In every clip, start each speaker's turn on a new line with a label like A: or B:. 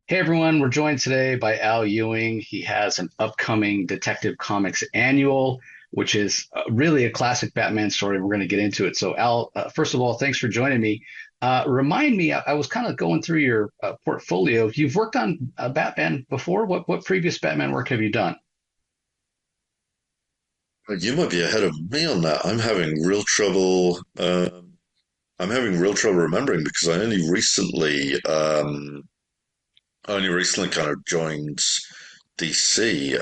A: Hey everyone, we're joined today by Al Ewing. He has an upcoming Detective Comics annual, which is really a classic Batman story. We're going to get into it. So, Al, first of all, thanks for joining me. Remind me, I was kind of going through your portfolio. You've worked on Batman before. What previous Batman work have you done?
B: You might be ahead of me on that. I'm having real trouble. I'm having real trouble remembering because I only recently kind of joined DC,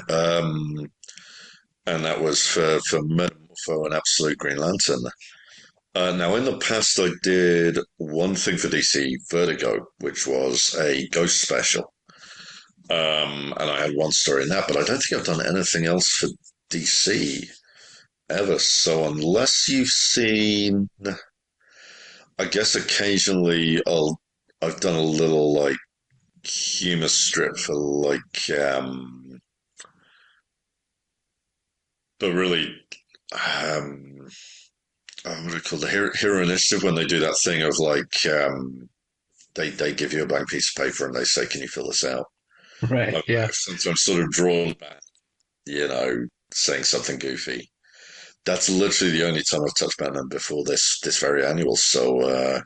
B: and that was for Metamorpho and Absolute Green Lantern. Now, in the past, I did one thing for DC, Vertigo, which was a ghost special, and I had one story in that. But I don't think I've done anything else for DC ever. So unless you've seen, I guess occasionally I've done a little like humor strip for but really um what do you call the Hero Initiative when they do that thing of they give you a blank piece of paper and they say, "Can you fill this out?"
A: Right. Yeah.
B: I've sometimes sort of drawn back, saying something goofy. That's literally the only time I've touched Batman before this very annual. So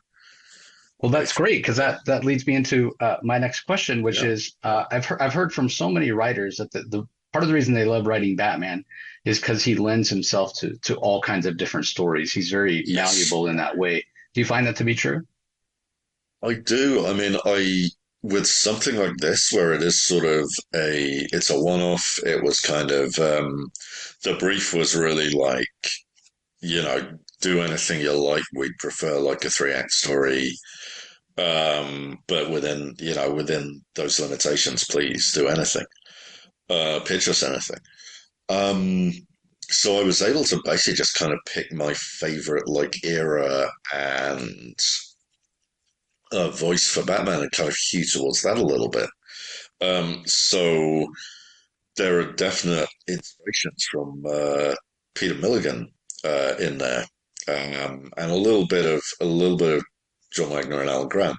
A: Well,
B: I
A: that's great because that leads me into my next question, which
B: yeah.
A: is I've heard from so many writers that the part of the reason they love writing Batman is because he lends himself to all kinds of different stories. He's very
B: Yes,
A: malleable in that way. Do you find that to be true?
B: I do. I mean, I with something like this where it is sort of it's a one-off. It was kind of the brief was really like, do anything you like. We'd prefer like a three-act story, but within those limitations, please do anything. Pitch us anything. Um, so I was able to basically just kind of pick my favorite like era and voice for Batman and kind of hew towards that a little bit. So there are definite inspirations from Peter Milligan in there, and a little bit of John Wagner and Alan Grant.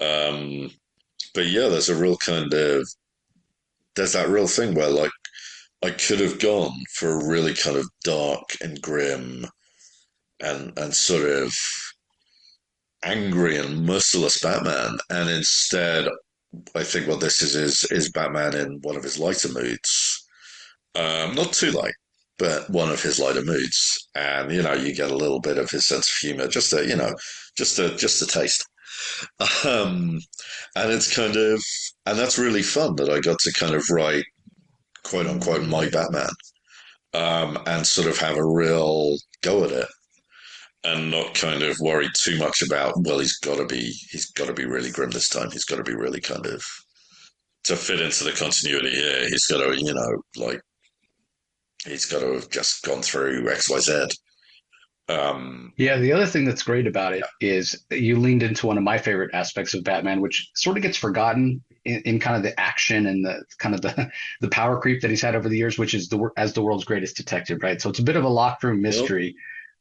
B: Um, but yeah, there's that real thing where like I could have gone for a really kind of dark and grim and sort of angry and merciless Batman, and instead I think what this is Batman in one of his lighter moods. Not too light, but one of his lighter moods. And you get a little bit of his sense of humor, just a taste. Um, and it's kind of, and that's really fun that I got to kind of write quote unquote my Batman, and sort of have a real go at it and not kind of worry too much about, well, he's got to be really grim this time. He's got to be really kind of to fit into the continuity here. He's got to, like he's got to have just gone through X, Y, Z.
A: Yeah, the other thing that's great about it is you leaned into one of my favorite aspects of Batman, which sort of gets forgotten in kind of the action and the kind of the power creep that he's had over the years, which is as the world's greatest detective, right? So it's a bit of a locked room
B: Yep.
A: mystery,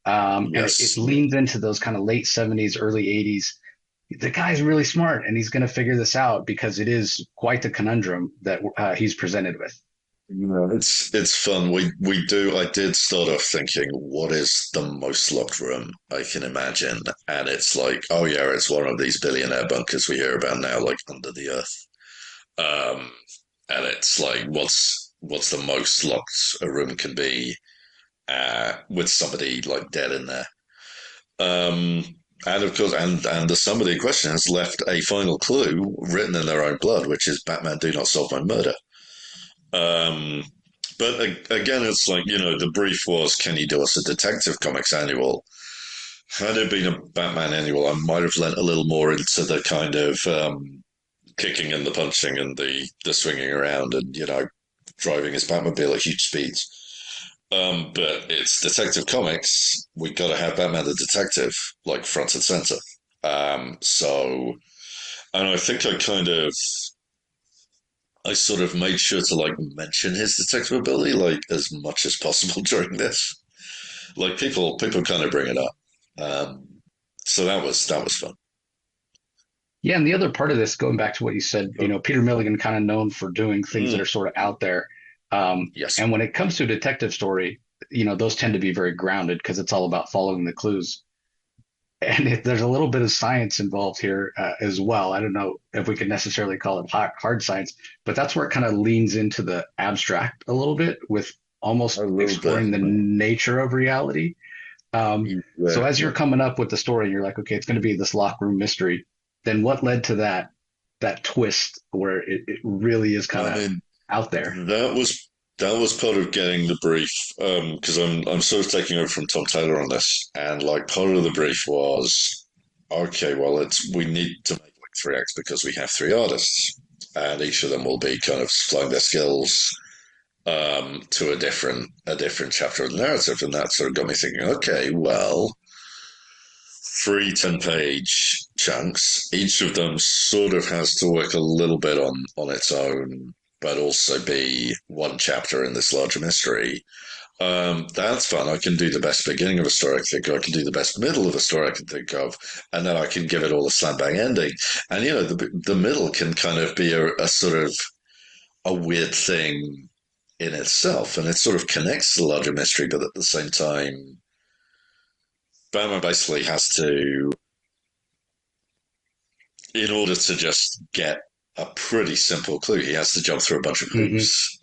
A: and it
B: Yes.
A: leans into those kind of late '70s, early '80s. The guy's really smart, and he's going to figure this out because it is quite the conundrum that he's presented with.
B: It's fun. I did start off thinking, what is the most locked room I can imagine? And it's like, oh yeah, it's one of these billionaire bunkers we hear about now, like under the earth. Um, and it's like, what's the most locked a room can be, with somebody like dead in there? Um, and of course, and the somebody in question has left a final clue written in their own blood, which is Batman, do not solve my murder. Um, but again, it's like, the brief was, can you do us a Detective Comics annual? Had it been a Batman annual, I might have lent a little more into the kind of kicking and the punching and the swinging around and, driving his Batmobile at huge speeds. But it's Detective Comics. We got to have Batman the Detective like front and center. So, and I think I sort of made sure to like mention his detective ability like as much as possible during this. Like people kind of bring it up. Um, so that was fun.
A: Yeah, and the other part of this, going back to what you said,
B: But,
A: Peter Milligan kind of known for doing things that
B: mm,
A: are sort of out there.
B: yes,
A: And when it comes to a detective story, those tend to be very grounded because it's all about following the clues. And there's a little bit of science involved here as well. I don't know if we could necessarily call it hard science, but that's where it kind of leans into the abstract a little bit with
B: a
A: almost
B: little bit.
A: exploring the nature of reality. So
B: Yeah.
A: as you're coming up with the story, you're like, okay, it's going to be this locker room mystery. Then what led to that twist where it really is kind
B: I
A: of
B: mean,
A: out there?
B: that was part of getting the brief, because I'm sort of taking over from Tom Taylor on this, and like part of the brief was, okay, well, it's we need to make like 3 acts because we have 3 artists, and each of them will be kind of supplying their skills to a different chapter of the narrative, and that sort of got me thinking, okay, well, 3 10-page chunks. Each of them sort of has to work a little bit on its own, but also be one chapter in this larger mystery. That's fun. I can do the best beginning of a story I can think of. I can do the best middle of a story I can think of, and then I can give it all a slam bang ending. And the middle can kind of be a sort of a weird thing in itself, and it sort of connects to the larger mystery, but at the same time, Batman basically has to, in order to just get a pretty simple clue, he has to jump through a bunch of
A: Hmm.
B: hoops.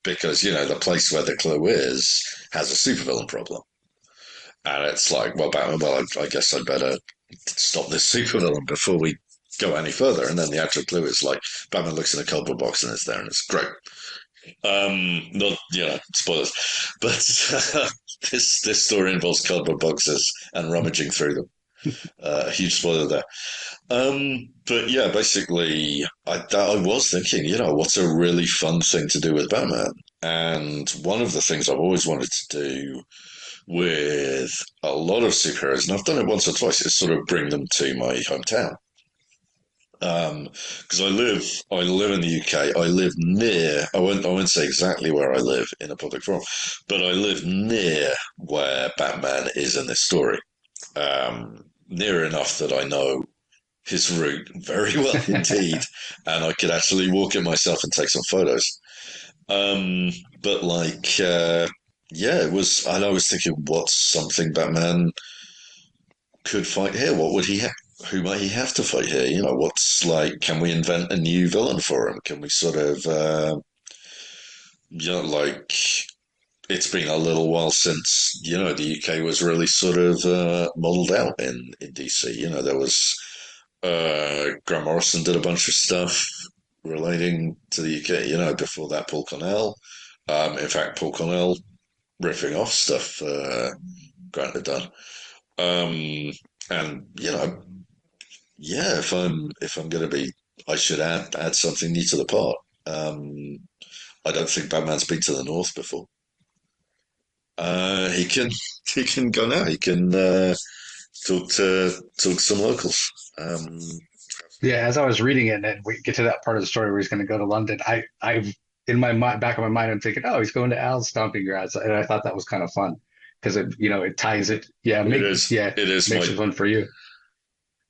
B: Because, the place where the clue is has a supervillain problem. And it's like, well, Batman, well, I guess I'd better stop this supervillain before we go any further. And then the actual clue is like, Batman looks in a cardboard box and it's there and it's great. Not, spoilers. But this story involves cardboard boxes and rummaging through them. A huge spoiler there. But yeah, basically, I was thinking, what's a really fun thing to do with Batman? And one of the things I've always wanted to do with a lot of superheroes, and I've done it once or twice, is sort of bring them to my hometown. Because I live in the UK. I live near. I won't say exactly where I live in a public forum, but I live near where Batman is in this story. Near enough that I know his route very well indeed, and I could actually walk it myself and take some photos. But like, yeah, it was, and I was thinking, what's something Batman could fight here? What would he have? Who might he have to fight here? What's like? Can we invent a new villain for him? Can we sort of, like it's been a little while since the UK was really sort of modelled out in DC. There was Grant Morrison did a bunch of stuff relating to the UK. Before that, Paul Cornell. In fact, Paul Cornell riffing off stuff Grant had done. And yeah, if I'm going to be, I should add something new to the pot. I don't think Batman's been to the North before. He can he can go now. He can talk to some locals.
A: Yeah, as I was reading it, and we get to that part of the story where he's going to go to London, I in my back of my mind, I'm thinking, oh, he's going to Al's stomping grounds, and I thought that was kind of fun because it ties it. Yeah,
B: It is. It is
A: makes
B: my.
A: it fun for you.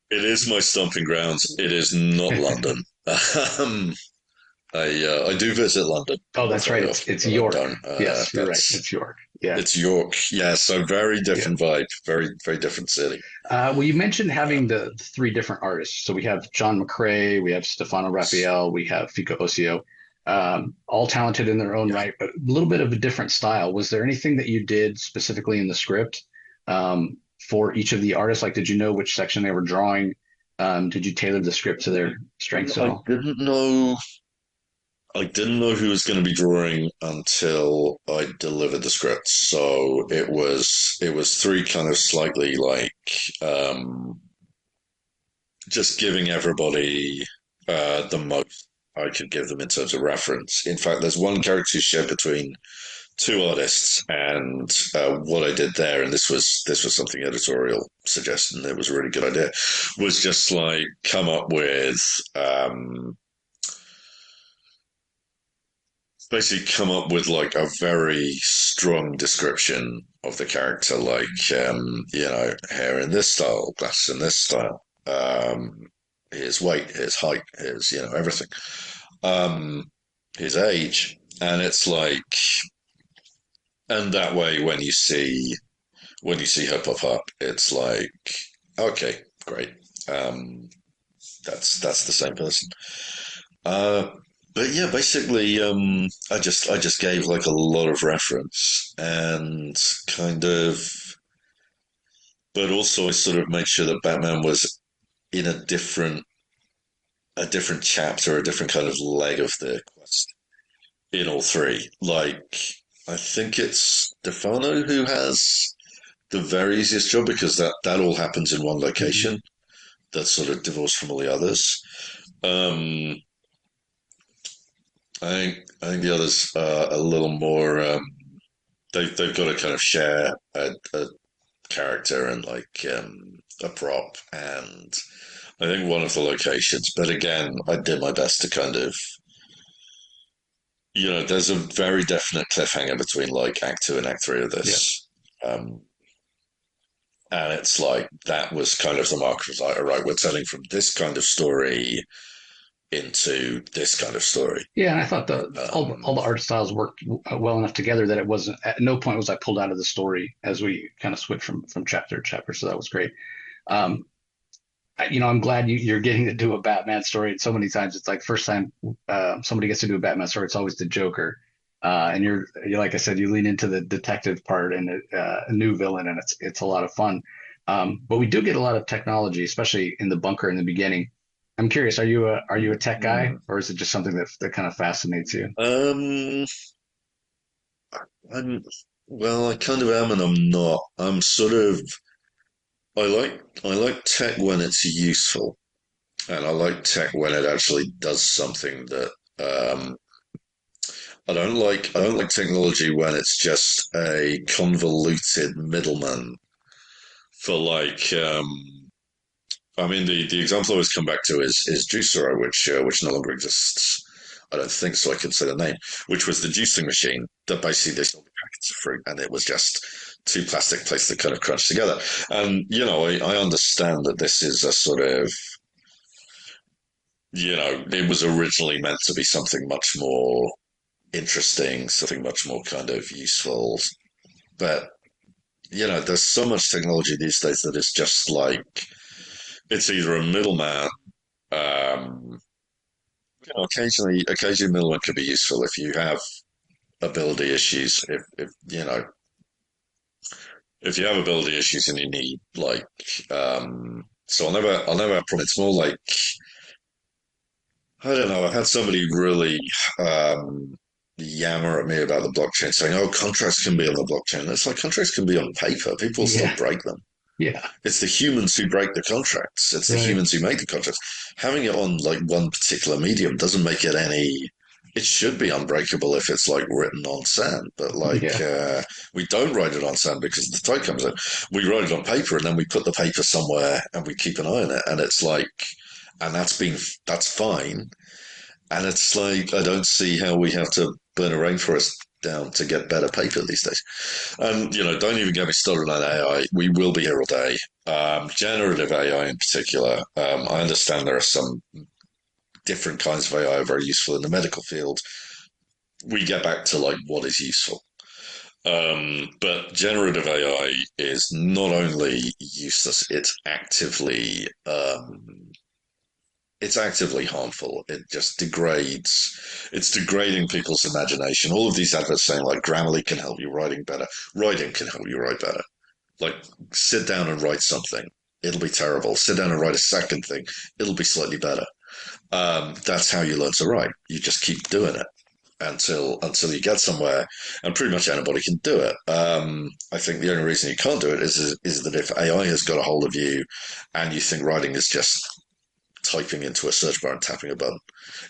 B: It is my stomping grounds. It is not London. Um, I do visit London
A: Oh, that's right.
B: very
A: It's
B: often,
A: it's
B: but I
A: York.
B: don't.
A: Yes, you're right.
B: That's
A: It's York. Yeah,
B: It's York. Yeah, so very
A: yeah.
B: different vibe. Very very different city.
A: Well, you mentioned
B: Uh,
A: having the three different artists. So we have John McCrae, we have Stefano Raphael, we have Fico Ossio, all talented in their own
B: yeah.
A: right, but a little bit of a different style. Was there anything that you did specifically in the script for each of the artists? Like, did you know which section they were drawing? Did you tailor the script to their strengths at
B: I
A: all?
B: didn't know. I didn't know who was going to be drawing until I delivered the script. So it was three kind of slightly like just giving everybody the most I could give them in terms of reference. In fact, there's one character shared between 2 artists, and what I did there, and this was something editorial suggested, and it was a really good idea, was just like come up with basically come up with like a very strong description of the character, like hair in this style, glasses in this style. his weight, his height, his everything, um, his age, and it's like, and that way when you see her pop up, it's like, okay, great, um, that's the same person. Uh, but yeah, basically, I just gave like a lot of reference and kind of, but also I sort of made sure that Batman was in a different chapter, a different kind of leg of the quest in all three. Like, I think it's Stefano who has the very easiest job because that all happens in one
A: Mhm.
B: location. That's sort of divorced from all the others. Um, I think the others are a little more. They've got to kind of share a character and like a prop, and I think one of the locations. But again, I did my best to kind of there's a very definite cliffhanger between like Act Two and Act Three of
A: Yeah.
B: this. Um, and it's like that was kind of the mark. It was like, all right, we're telling from this kind of story into this kind of story.
A: Yeah, and I thought all
B: Um,
A: the art styles worked well enough together that it wasn't at no point was I pulled out of the story as we kind of switched from chapter to chapter. So that was great. Um, I'm glad you're getting to do a Batman story. And so many times it's like first time somebody gets to do a Batman story, it's always the Joker. And you're like I said, you lean into the detective part and a new villain, and it's a lot of fun. But we do get a lot of technology, especially in the bunker in the beginning. I'm curious, are you a tech guy,
B: hmm.
A: or is it just something that kind of fascinates you?
B: um, I'm well, I kind of am and I'm not. I'm sort of I like tech when it's useful, and I like tech when it actually does something that I don't like technology when it's just a convoluted middleman for like I mean the example I always come back to is Juicero, which no longer exists. I don't think so. I can say the name, which was the juicing machine that basically they sold packets of fruit, and it was just two plastic plates that kind of crunched together. And I understand that this is a sort of it was originally meant to be something much more interesting, something much more kind of useful. But there's so much technology these days that it's just like it's either a middleman. Um, occasionally, middleman could be useful if you have ability issues. If you have ability issues and you need like, so I'll never have a problem. It's more like I don't know. I've had somebody really yammer at me about the blockchain, saying, "Oh, contracts can be on the blockchain." It's like contracts can be on paper. People still
A: Yeah,
B: break them.
A: yeah,
B: It's the humans who break the contracts. It's the
A: right.
B: humans who make the contracts. Having it on like one particular medium doesn't make it any. It should be unbreakable if it's like written on sand, but like
A: Yeah,
B: we don't write it on sand because the tide comes in. We write it on paper and then we put the paper somewhere and we keep an eye on it, and it's like, and that's fine. And it's like I don't see how we have to burn a rainforest down to get better paper these days. And don't even get me started on AI. We will be here all day. Generative AI in particular. I understand there are some different kinds of AI are very useful in the medical field. We get back to like what is useful. But generative AI is not only useless, it's actively harmful. It just degrades. It's degrading people's imagination. All of these adverts saying like Grammarly can help you writing better. Writing can help you write better. Like, sit down and write something. It'll be terrible. Sit down and write a second thing. It'll be slightly better. That's how you learn to write. You just keep doing it until you get somewhere, and pretty much anybody can do it. I think the only reason you can't do it is that if AI has got a hold of you, and you think writing is just typing into a search bar and tapping a button,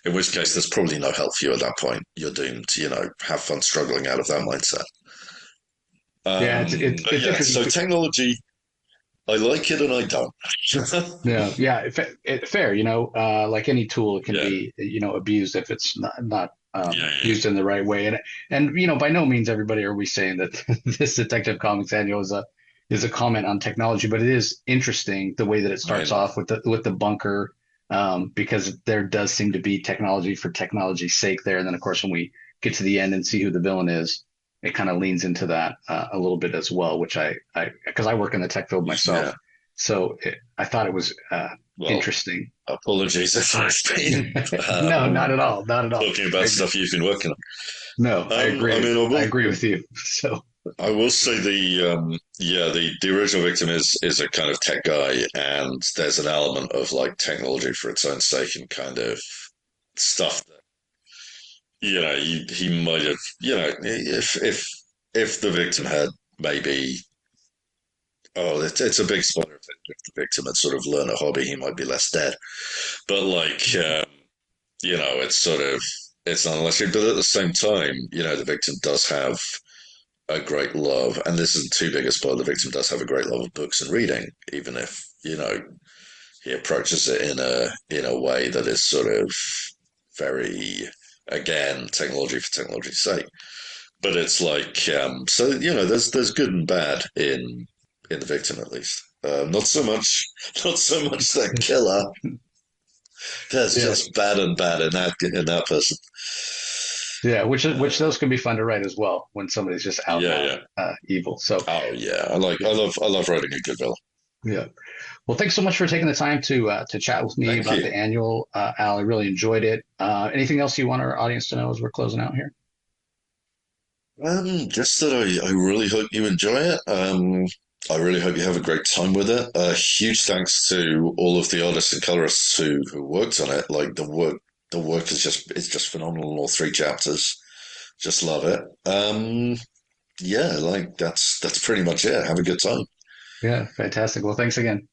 B: in which case there's probably no help for you at that point. You're doomed to have fun struggling out of that mindset.
A: yeah. It's
B: But yeah,
A: interesting
B: so
A: too.
B: technology, I like it and I don't.
A: Yeah, yeah, fair. Like any tool, it can
B: Yeah,
A: be abused if it's not
B: yeah, yeah.
A: used in the right way. And by no means everybody are we saying that this Detective Comics annual is a comment on technology, but it is interesting the way that it
B: I
A: starts
B: mean,
A: off with the bunker. because there does seem to be technology for technology's sake there. And then, of course, when we get to the end and see who the villain is, it kind of leans into that a little bit as well, which because I work in the tech field myself,
B: Yeah.
A: so I thought it was
B: Well,
A: interesting.
B: apologies if I've been
A: No, not at all, not at all.
B: talking about stuff you've been working
A: No, I
B: on. I
A: agree.
B: mean,
A: I agree with you. So
B: I will say the original victim is a kind of tech guy, and there's an element of like technology for its own sake and kind of stuff that he might have if the victim had maybe it's a big spoiler if the victim had sort of learned a hobby, he might be less dead. But like it's sort of it's not unless but at the same time, the victim does have a great love, and this isn't too big a spoiler. The victim does have a great love of books and reading, even if he approaches it in a way that is sort of very again technology for technology's sake. But it's like there's good and bad in the victim at least. Not so much, not so much that killer. There's
A: yeah,
B: just bad and bad in that person.
A: yeah, which those can be fun to write as well when somebody's just out and
B: Yeah,
A: out
B: yeah.
A: evil. So
B: Oh yeah,
A: yeah,
B: I love writing a good villain.
A: yeah. Well, thanks so much for taking the time to chat with me
B: Thank
A: about
B: you.
A: the annual, Al. I really enjoyed it. Anything else you want our audience to know as we're closing out here?
B: Just that I really hope you enjoy it. I really hope you have a great time with it. Huge thanks to all of the artists and colorists who worked on it. Like the work is just phenomenal in all three chapters. Just love it. Yeah, like that's pretty much it. Have a good time.
A: Yeah, fantastic. Well, thanks again.